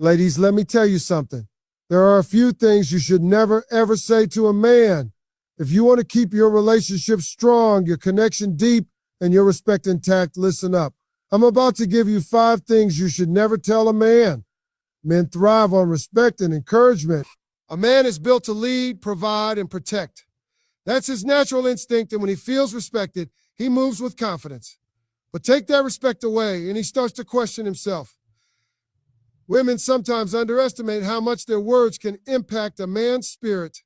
Ladies, let me tell you something. There are a few things you should never, ever say to a man. If you want to keep your relationship strong, your connection deep, and your respect intact, listen up. I'm about to give you 5 things you should never tell a man. Men thrive on respect and encouragement. A man is built to lead, provide, and protect. That's his natural instinct, and when he feels respected, he moves with confidence. But take that respect away, and he starts to question himself. Women sometimes underestimate how much their words can impact a man's spirit.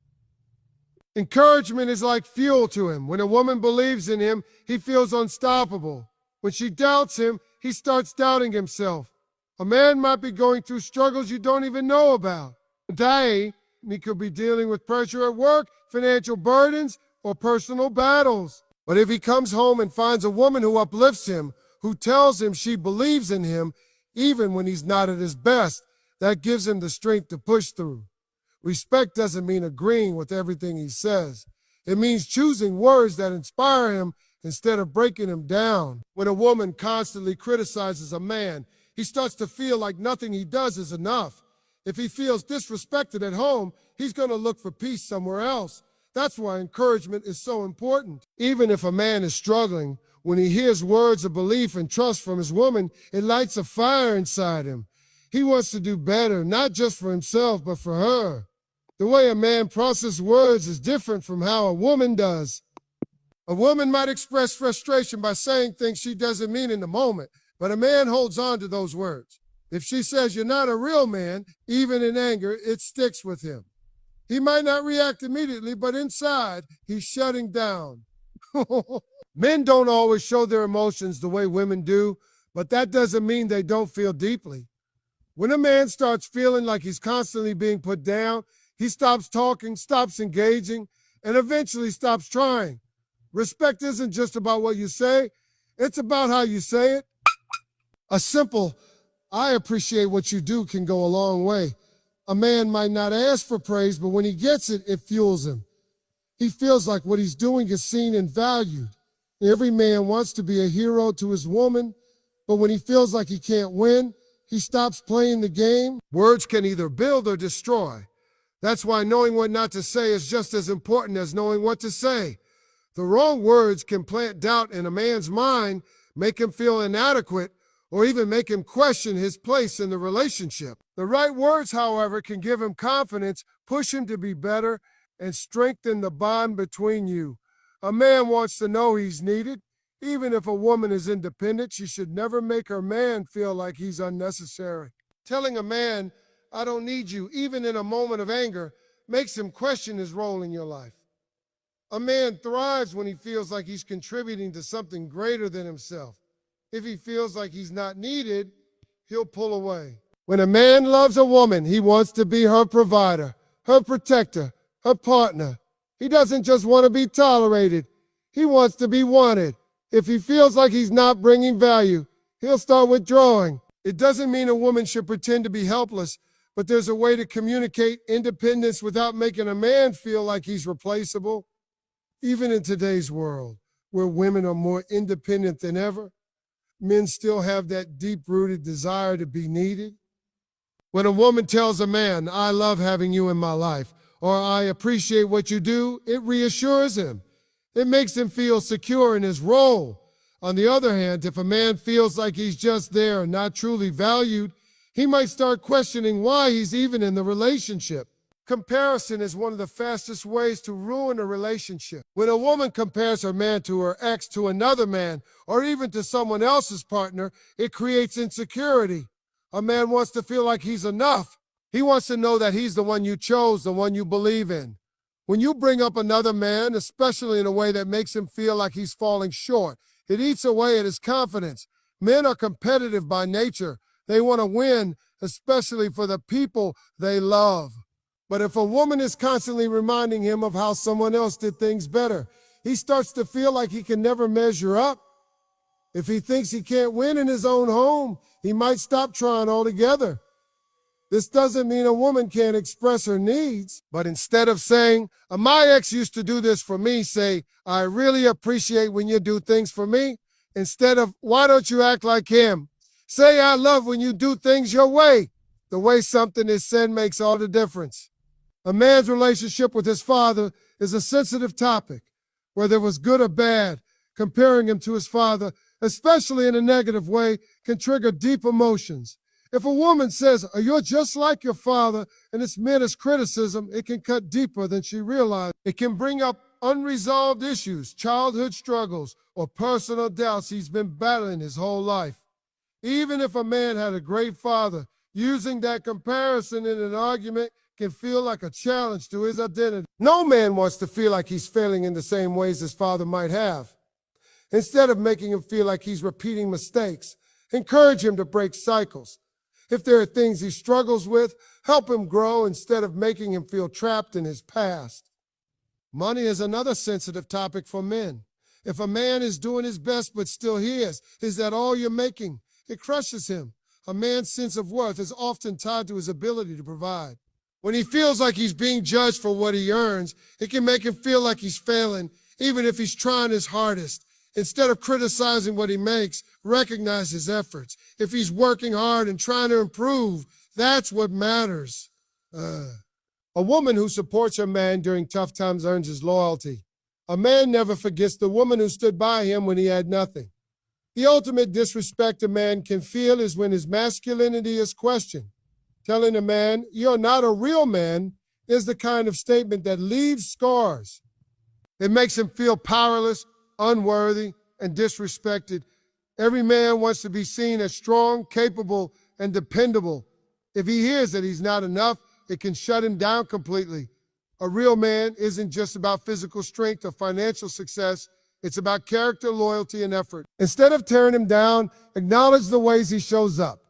Encouragement is like fuel to him. When a woman believes in him, he feels unstoppable. When she doubts him, he starts doubting himself. A man might be going through struggles you don't even know about. Today, he could be dealing with pressure at work, financial burdens, or personal battles. But if he comes home and finds a woman who uplifts him, who tells him she believes in him, even when he's not at his best, that gives him the strength to push through. Respect doesn't mean agreeing with everything he says. It means choosing words that inspire him instead of breaking him down. When a woman constantly criticizes a man, he starts to feel like nothing he does is enough. If he feels disrespected at home, he's going to look for peace somewhere else. That's why encouragement is so important. Even if a man is struggling, when he hears words of belief and trust from his woman, it lights a fire inside him. He wants to do better, not just for himself, but for her. The way a man processes words is different from how a woman does. A woman might express frustration by saying things she doesn't mean in the moment, but a man holds on to those words. If she says you're not a real man, even in anger, it sticks with him. He might not react immediately, but inside, he's shutting down. Men don't always show their emotions the way women do, but that doesn't mean they don't feel deeply. When a man starts feeling like he's constantly being put down, he stops talking, stops engaging, and eventually stops trying. Respect isn't just about what you say, it's about how you say it. A simple, "I appreciate what you do" can go a long way. A man might not ask for praise, but when he gets it, it fuels him. He feels like what he's doing is seen and valued. Every man wants to be a hero to his woman, but when he feels like he can't win, he stops playing the game. Words can either build or destroy. That's why knowing what not to say is just as important as knowing what to say. The wrong words can plant doubt in a man's mind, make him feel inadequate, or even make him question his place in the relationship. The right words, however, can give him confidence, push him to be better, and strengthen the bond between you. A man wants to know he's needed. Even if a woman is independent, she should never make her man feel like he's unnecessary. Telling a man, "I don't need you," even in a moment of anger, makes him question his role in your life. A man thrives when he feels like he's contributing to something greater than himself. If he feels like he's not needed, he'll pull away. When a man loves a woman, he wants to be her provider, her protector, her partner. He doesn't just want to be tolerated. He wants to be wanted. If he feels like he's not bringing value, he'll start withdrawing. It doesn't mean a woman should pretend to be helpless, but there's a way to communicate independence without making a man feel like he's replaceable. Even in today's world, where women are more independent than ever, men still have that deep-rooted desire to be needed. When a woman tells a man, "I love having you in my life," or "I appreciate what you do," it reassures him. It makes him feel secure in his role. On the other hand, if a man feels like he's just there and not truly valued, he might start questioning why he's even in the relationship. Comparison is one of the fastest ways to ruin a relationship. When a woman compares her man to her ex, to another man, or even to someone else's partner, it creates insecurity. A man wants to feel like he's enough. He wants to know that he's the one you chose, the one you believe in. When you bring up another man, especially in a way that makes him feel like he's falling short, it eats away at his confidence. Men are competitive by nature. They want to win, especially for the people they love. But if a woman is constantly reminding him of how someone else did things better, he starts to feel like he can never measure up. If he thinks he can't win in his own home, he might stop trying altogether. This doesn't mean a woman can't express her needs, but instead of saying, "My ex used to do this for me," say, "I really appreciate when you do things for me." Instead of, "Why don't you act like him?" say, "I love when you do things your way." The way something is said makes all the difference. A man's relationship with his father is a sensitive topic, whether it was good or bad. Comparing him to his father, especially in a negative way, can trigger deep emotions. If a woman says, "You're just like your father," and it's meant as criticism, it can cut deeper than she realized. It can bring up unresolved issues, childhood struggles, or personal doubts he's been battling his whole life. Even if a man had a great father, using that comparison in an argument can feel like a challenge to his identity. No man wants to feel like he's failing in the same ways his father might have. Instead of making him feel like he's repeating mistakes, encourage him to break cycles. If there are things he struggles with, help him grow instead of making him feel trapped in his past. Money is another sensitive topic for men. If a man is doing his best but still hears, "Is that all you're making?" it crushes him. A man's sense of worth is often tied to his ability to provide. When he feels like he's being judged for what he earns, it can make him feel like he's failing, even if he's trying his hardest. Instead of criticizing what he makes, recognize his efforts. If he's working hard and trying to improve, that's what matters. A woman who supports her man during tough times earns his loyalty. A man never forgets the woman who stood by him when he had nothing. The ultimate disrespect a man can feel is when his masculinity is questioned. Telling a man, "You're not a real man," is the kind of statement that leaves scars. It makes him feel powerless, unworthy, and disrespected. Every man wants to be seen as strong, capable, and dependable. If he hears that he's not enough, it can shut him down completely. A real man isn't just about physical strength or financial success. It's about character, loyalty, and effort. Instead of tearing him down, acknowledge the ways he shows up.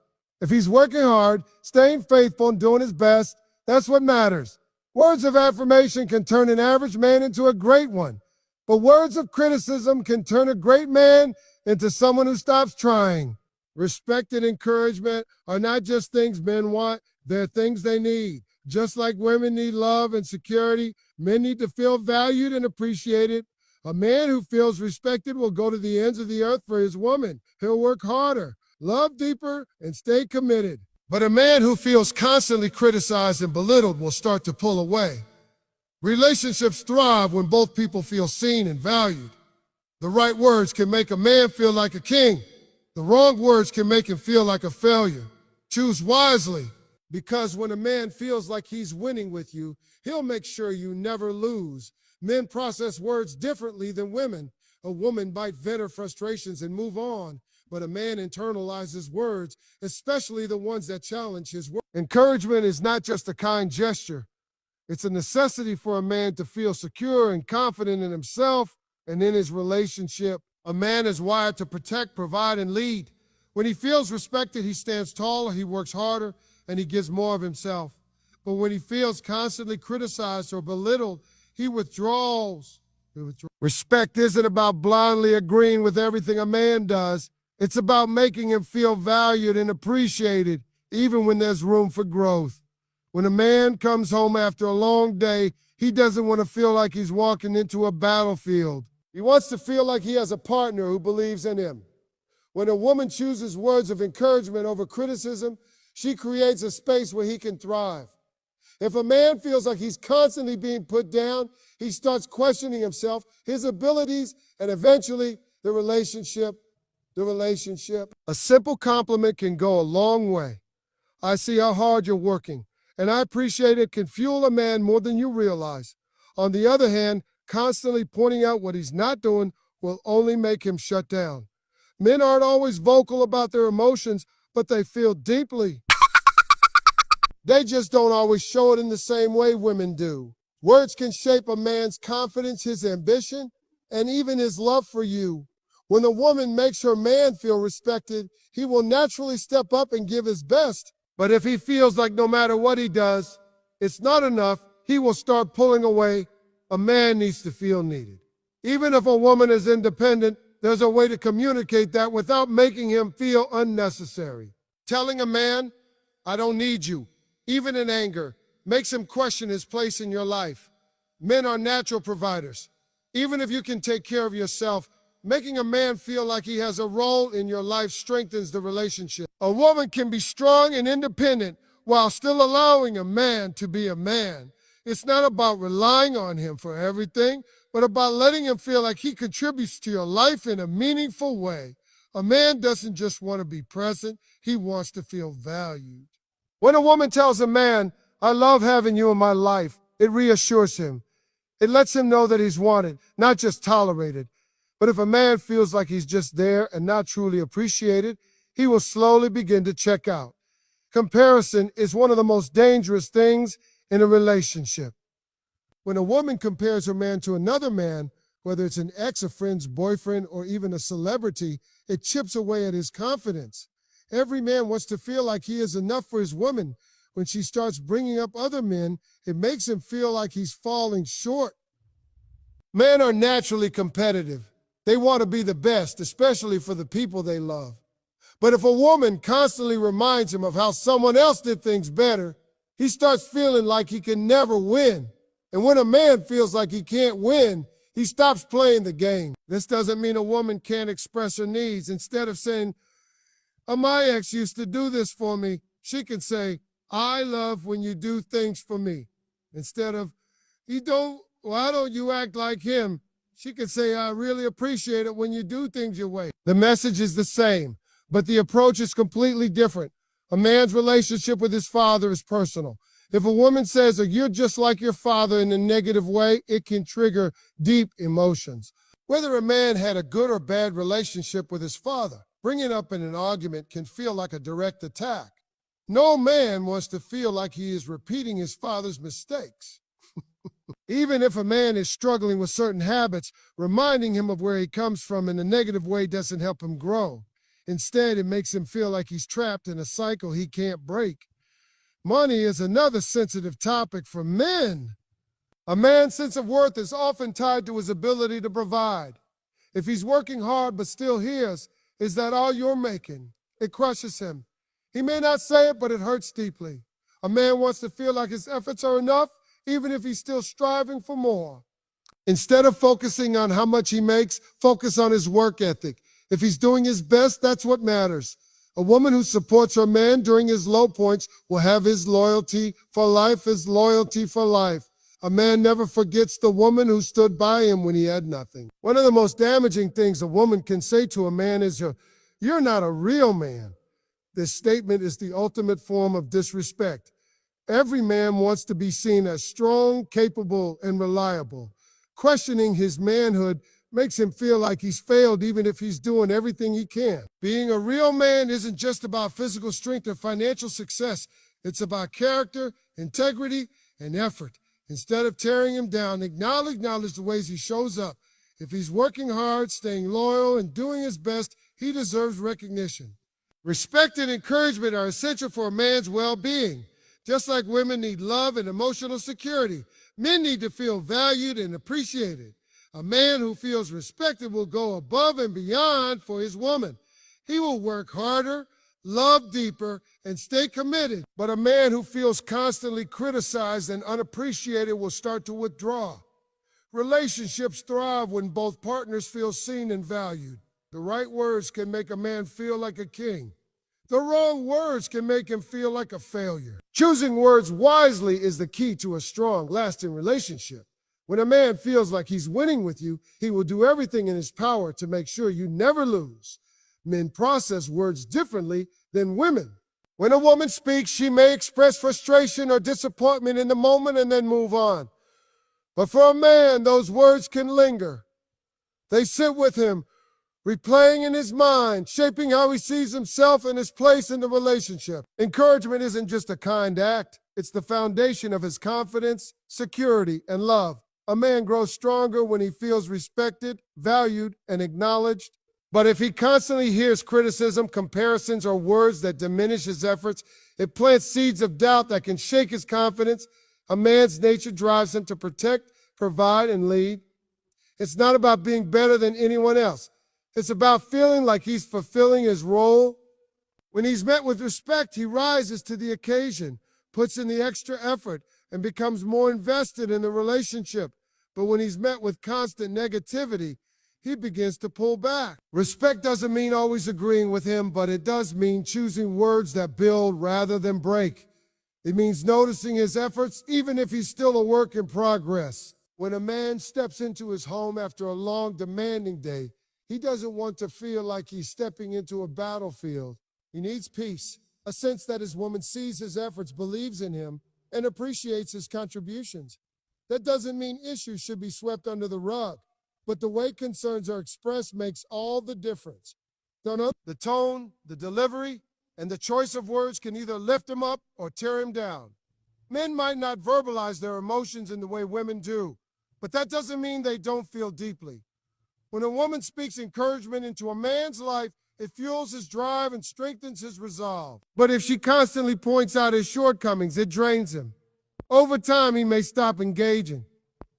If he's working hard, staying faithful, and doing his best, that's what matters. Words of affirmation can turn an average man into a great one, but words of criticism can turn a great man into someone who stops trying. Respect and encouragement are not just things men want, they're things they need. Just like women need love and security, men need to feel valued and appreciated. A man who feels respected will go to the ends of the earth for his woman. He'll work harder, love deeper, and stay committed. But a man who feels constantly criticized and belittled will start to pull away. Relationships thrive when both people feel seen and valued. The right words can make a man feel like a king. The wrong words can make him feel like a failure. Choose wisely, because when a man feels like he's winning with you, he'll make sure you never lose. Men process words differently than women. A woman might vent her frustrations and move on, but a man internalizes words, especially the ones that challenge his words. Encouragement is not just a kind gesture. It's a necessity for a man to feel secure and confident in himself and in his relationship. A man is wired to protect, provide, and lead. When he feels respected, he stands taller, he works harder, and he gives more of himself. But when he feels constantly criticized or belittled, he withdraws. Respect isn't about blindly agreeing with everything a man does. It's about making him feel valued and appreciated, even when there's room for growth. When a man comes home after a long day, he doesn't want to feel like he's walking into a battlefield. He wants to feel like he has a partner who believes in him. When a woman chooses words of encouragement over criticism, she creates a space where he can thrive. If a man feels like he's constantly being put down, he starts questioning himself, his abilities, and eventually the relationship. A simple compliment can go a long way. "I see how hard you're working, and I appreciate it," can fuel a man more than you realize. On the other hand, constantly pointing out what he's not doing will only make him shut down. Men aren't always vocal about their emotions, but they feel deeply. They just don't always show it in the same way women do. Words can shape a man's confidence, his ambition, and even his love for you. When a woman makes her man feel respected, he will naturally step up and give his best. But if he feels like no matter what he does, it's not enough, he will start pulling away. A man needs to feel needed. Even if a woman is independent, there's a way to communicate that without making him feel unnecessary. Telling a man, "I don't need you," even in anger, makes him question his place in your life. Men are natural providers. Even if you can take care of yourself, making a man feel like he has a role in your life strengthens the relationship. A woman can be strong and independent while still allowing a man to be a man. It's not about relying on him for everything, but about letting him feel like he contributes to your life in a meaningful way. A man doesn't just want to be present, he wants to feel valued. When a woman tells a man, "I love having you in my life," it reassures him. It lets him know that he's wanted, not just tolerated. But if a man feels like he's just there and not truly appreciated, he will slowly begin to check out. Comparison is one of the most dangerous things in a relationship. When a woman compares her man to another man, whether it's an ex, a friend's boyfriend, or even a celebrity, it chips away at his confidence. Every man wants to feel like he is enough for his woman. When she starts bringing up other men, it makes him feel like he's falling short. Men are naturally competitive. They want to be the best, especially for the people they love. But if a woman constantly reminds him of how someone else did things better, he starts feeling like he can never win. And when a man feels like he can't win, he stops playing the game. This doesn't mean a woman can't express her needs. Instead of saying, "Oh, my ex used to do this for me," she can say, "I love when you do things for me." Instead of, "Why don't you act like him?" she can say, "I really appreciate it when you do things your way." The message is the same, but the approach is completely different. A man's relationship with his father is personal. If a woman says, "Oh, you're just like your father," in a negative way, it can trigger deep emotions. Whether a man had a good or bad relationship with his father, bringing up in an argument can feel like a direct attack. No man wants to feel like he is repeating his father's mistakes. Even if a man is struggling with certain habits, reminding him of where he comes from in a negative way doesn't help him grow. Instead, it makes him feel like he's trapped in a cycle he can't break. Money is another sensitive topic for men. A man's sense of worth is often tied to his ability to provide. If he's working hard but still hears, "Is that all you're making?" it crushes him. He may not say it, but it hurts deeply. A man wants to feel like his efforts are enough, even if he's still striving for more. Instead of focusing on how much he makes, focus on his work ethic. If he's doing his best, that's what matters. A woman who supports her man during his low points will have his loyalty for life, his loyalty for life. A man never forgets the woman who stood by him when he had nothing. One of the most damaging things a woman can say to a man is, "You're not a real man." This statement is the ultimate form of disrespect. Every man wants to be seen as strong, capable, and reliable. Questioning his manhood makes him feel like he's failed even if he's doing everything he can. Being a real man isn't just about physical strength or financial success. It's about character, integrity, and effort. Instead of tearing him down, acknowledge the ways he shows up. If he's working hard, staying loyal, and doing his best, he deserves recognition. Respect and encouragement are essential for a man's well-being. Just like women need love and emotional security, men need to feel valued and appreciated. A man who feels respected will go above and beyond for his woman. He will work harder, love deeper, and stay committed. But a man who feels constantly criticized and unappreciated will start to withdraw. Relationships thrive when both partners feel seen and valued. The right words can make a man feel like a king. The wrong words can make him feel like a failure. Choosing words wisely is the key to a strong, lasting relationship. When a man feels like he's winning with you, he will do everything in his power to make sure you never lose. Men process words differently than women. When a woman speaks, she may express frustration or disappointment in the moment and then move on. But for a man, those words can linger. They sit with him, replaying in his mind, shaping how he sees himself and his place in the relationship. Encouragement isn't just a kind act. It's the foundation of his confidence, security, and love. A man grows stronger when he feels respected, valued, and acknowledged. But if he constantly hears criticism, comparisons, or words that diminish his efforts, it plants seeds of doubt that can shake his confidence. A man's nature drives him to protect, provide, and lead. It's not about being better than anyone else. It's about feeling like he's fulfilling his role. When he's met with respect, he rises to the occasion, puts in the extra effort, and becomes more invested in the relationship. But when he's met with constant negativity, he begins to pull back. Respect doesn't mean always agreeing with him, but it does mean choosing words that build rather than break. It means noticing his efforts, even if he's still a work in progress. When a man steps into his home after a long, demanding day, he doesn't want to feel like he's stepping into a battlefield. He needs peace, a sense that his woman sees his efforts, believes in him, and appreciates his contributions. That doesn't mean issues should be swept under the rug, but the way concerns are expressed makes all the difference. The tone, the delivery, and the choice of words can either lift him up or tear him down. Men might not verbalize their emotions in the way women do, but that doesn't mean they don't feel deeply. When a woman speaks encouragement into a man's life, it fuels his drive and strengthens his resolve. But if she constantly points out his shortcomings, it drains him. Over time, he may stop engaging,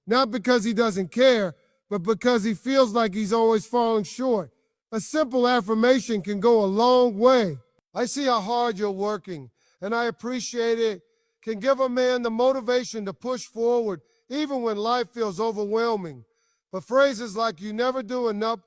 not because he doesn't care, but because he feels like he's always falling short. A simple affirmation can go a long way. I see how hard you're working, and I appreciate it. Can give a man the motivation to push forward, even when life feels overwhelming. But phrases like "you never do enough"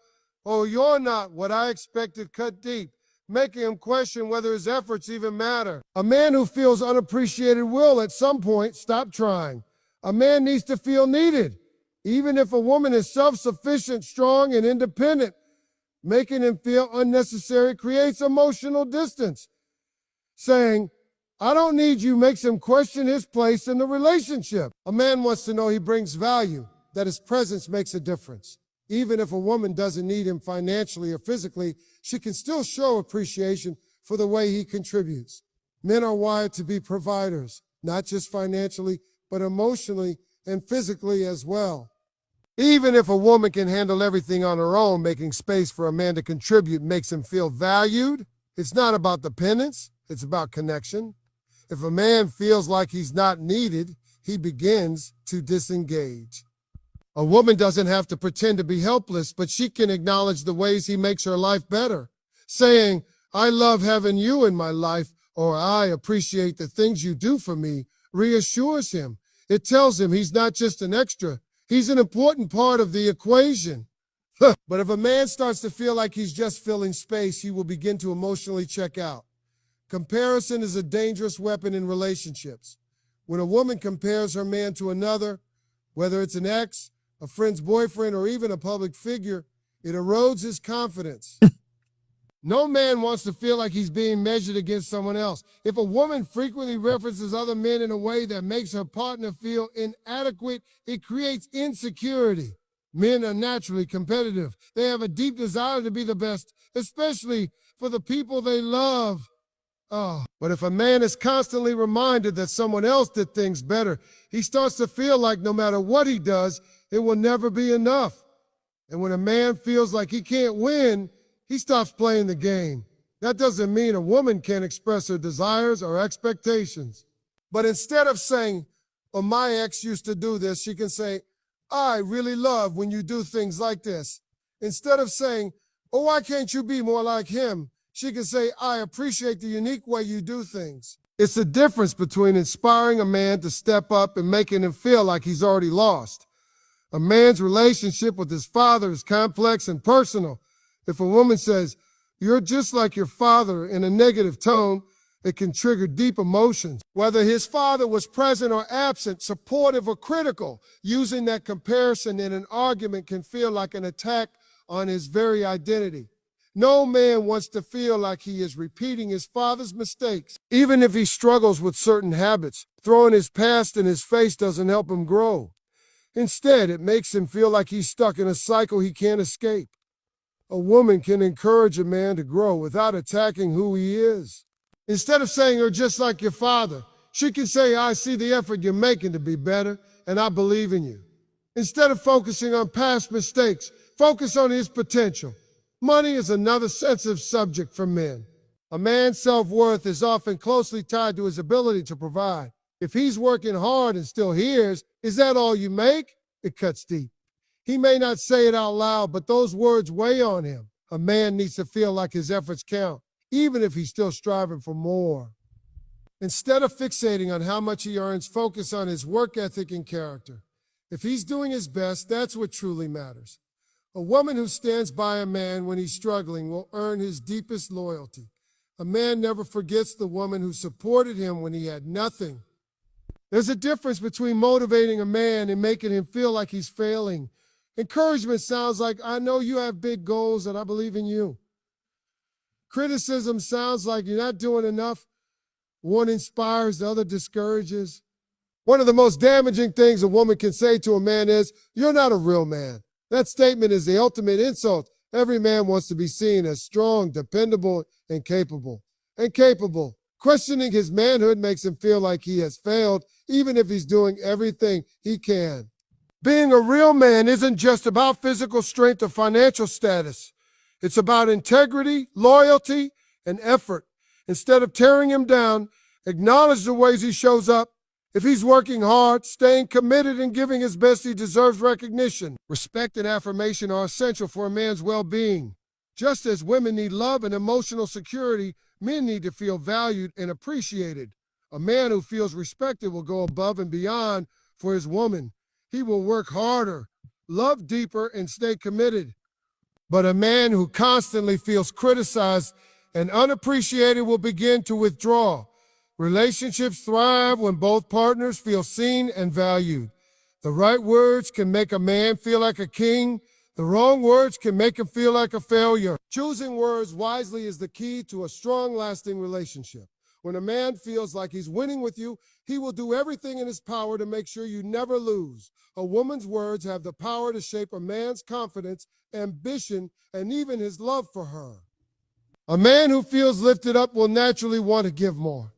or "you're not what I expected" cut deep, making him question whether his efforts even matter. A man who feels unappreciated will, at some point, stop trying. A man needs to feel needed, even if a woman is self-sufficient, strong, and independent. Making him feel unnecessary creates emotional distance. Saying, "I don't need you," makes him question his place in the relationship. A man wants to know he brings value, that his presence makes a difference. Even if a woman doesn't need him financially or physically, she can still show appreciation for the way he contributes. Men are wired to be providers, not just financially, but emotionally and physically as well. Even if a woman can handle everything on her own, making space for a man to contribute makes him feel valued. It's not about dependence, it's about connection. If a man feels like he's not needed, he begins to disengage. A woman doesn't have to pretend to be helpless, but she can acknowledge the ways he makes her life better. Saying, "I love having you in my life," or "I appreciate the things you do for me," reassures him. It tells him he's not just an extra, he's an important part of the equation. But if a man starts to feel like he's just filling space, he will begin to emotionally check out. Comparison is a dangerous weapon in relationships. When a woman compares her man to another, whether it's an ex, a friend's boyfriend, or even a public figure, it erodes his confidence. No man wants to feel like he's being measured against someone else. If a woman frequently references other men in a way that makes her partner feel inadequate, it creates insecurity. Men are naturally competitive. They have a deep desire to be the best, especially for the people they love. But if a man is constantly reminded that someone else did things better, he starts to feel like no matter what he does, it will never be enough. And when a man feels like he can't win, he stops playing the game. That doesn't mean a woman can't express her desires or expectations. But instead of saying, "Oh, my ex used to do this," she can say, "I really love when you do things like this." Instead of saying, "Oh, why can't you be more like him?" she can say, "I appreciate the unique way you do things." It's the difference between inspiring a man to step up and making him feel like he's already lost. A man's relationship with his father is complex and personal. If a woman says, "You're just like your father," in a negative tone, it can trigger deep emotions. Whether his father was present or absent, supportive or critical, using that comparison in an argument can feel like an attack on his very identity. No man wants to feel like he is repeating his father's mistakes. Even if he struggles with certain habits, throwing his past in his face doesn't help him grow. Instead, it makes him feel like he's stuck in a cycle he can't escape. A woman can encourage a man to grow without attacking who he is. Instead of saying, "You're just like your father," she can say, "I see the effort you're making to be better, and I believe in you." Instead of focusing on past mistakes, focus on his potential. Money is another sensitive subject for men. A man's self-worth is often closely tied to his ability to provide. If he's working hard and still hears, "Is that all you make?" it cuts deep. He may not say it out loud, but those words weigh on him. A man needs to feel like his efforts count, even if he's still striving for more. Instead of fixating on how much he earns, focus on his work ethic and character. If he's doing his best, that's what truly matters. A woman who stands by a man when he's struggling will earn his deepest loyalty. A man never forgets the woman who supported him when he had nothing. There's a difference between motivating a man and making him feel like he's failing. Encouragement sounds like, I know you have big goals and I believe in you. Criticism sounds like you're not doing enough. One inspires, the other discourages. One of the most damaging things a woman can say to a man is, you're not a real man. That statement is the ultimate insult. Every man wants to be seen as strong, dependable, and capable. Questioning his manhood makes him feel like he has failed, even if he's doing everything he can. Being a real man isn't just about physical strength or financial status. It's about integrity, loyalty, and effort. Instead of tearing him down, acknowledge the ways he shows up. If he's working hard, staying committed, and giving his best, he deserves recognition. Respect and affirmation are essential for a man's well-being. Just as women need love and emotional security, men need to feel valued and appreciated. A man who feels respected will go above and beyond for his woman. He will work harder, love deeper, and stay committed. But a man who constantly feels criticized and unappreciated will begin to withdraw. Relationships thrive when both partners feel seen and valued. The right words can make a man feel like a king. The wrong words can make him feel like a failure. Choosing words wisely is the key to a strong, lasting relationship. When a man feels like he's winning with you, he will do everything in his power to make sure you never lose. A woman's words have the power to shape a man's confidence, ambition, and even his love for her. A man who feels lifted up will naturally want to give more.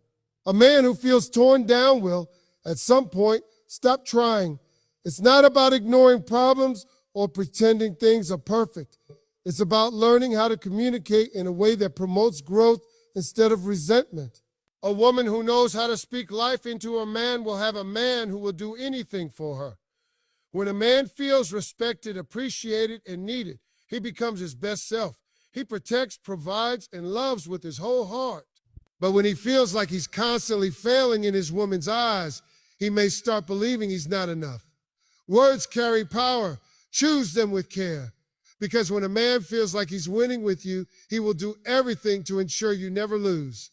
A man who feels torn down will, at some point, stop trying. It's not about ignoring problems or pretending things are perfect. It's about learning how to communicate in a way that promotes growth instead of resentment. A woman who knows how to speak life into a man will have a man who will do anything for her. When a man feels respected, appreciated, and needed, he becomes his best self. He protects, provides, and loves with his whole heart. But when he feels like he's constantly failing in his woman's eyes, he may start believing he's not enough. Words carry power. Choose them with care. Because when a man feels like he's winning with you, he will do everything to ensure you never lose.